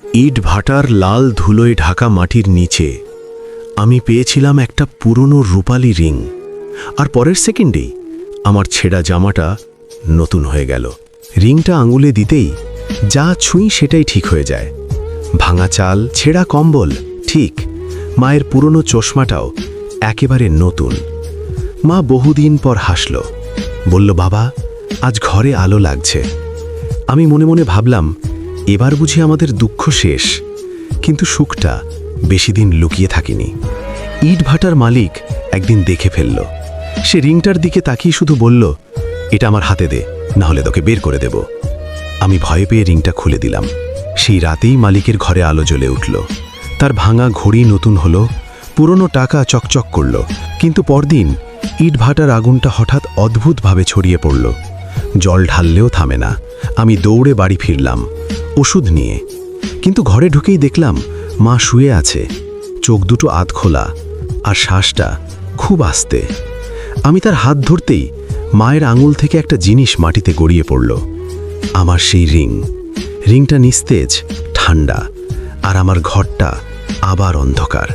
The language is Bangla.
ইট ভাটার লাল ধুলোয় ঢাকা মাটির নিচে আমি পেয়েছিলাম একটা পুরনো রূপালী রিং, আর পরের সেকেন্ডেই আমার ছেঁড়া জামাটা নতুন হয়ে গেল। রিংটা আঙুলে দিতেই যা ছুঁই সেটাই ঠিক হয়ে যায়। ভাঙা চাল, ছেঁড়া কম্বল ঠিক, মায়ের পুরনো চশমাটাও একেবারে নতুন। মা বহুদিন পর হাসল, বলল, বাবা আজ ঘরে আলো লাগছে। আমি মনে মনে ভাবলাম, এবার বুঝি আমাদের দুঃখ শেষ। কিন্তু সুখটা বেশি দিন লুকিয়ে থাকিনি। ইট ভাটার মালিক একদিন দেখে ফেলল। সে রিংটার দিকে তাকিয়ে শুধু বলল, এটা আমার হাতে দে, না হলে তোকে বের করে দেব। আমি ভয় পেয়ে রিংটা খুলে দিলাম। সেই রাতেই মালিকের ঘরে আলো জ্বলে উঠল। তার ভাঙা ঘড়ি নতুন হলো, পুরনো টাকা চকচক করল। কিন্তু পরদিন ইট ভাটার আগুনটা হঠাৎ অদ্ভুতভাবে ছড়িয়ে পড়ল। জল ঢাললেও থামে না। আমি দৌড়ে বাড়ি ফিরলাম ওষুধ নিয়ে। কিন্তু ঘরে ঢুকেই দেখলাম মা শুয়ে আছে, চোখ দুটো আধ খোলা, আর শ্বাসটা খুব আস্তে। আমি তার হাত ধরতেই মায়ের আঙুল থেকে একটা জিনিস মাটিতে গড়িয়ে পড়ল। আমার সেই রিংটা নিস্তেজ, ঠান্ডা, আর আমার ঘরটা আবার অন্ধকার।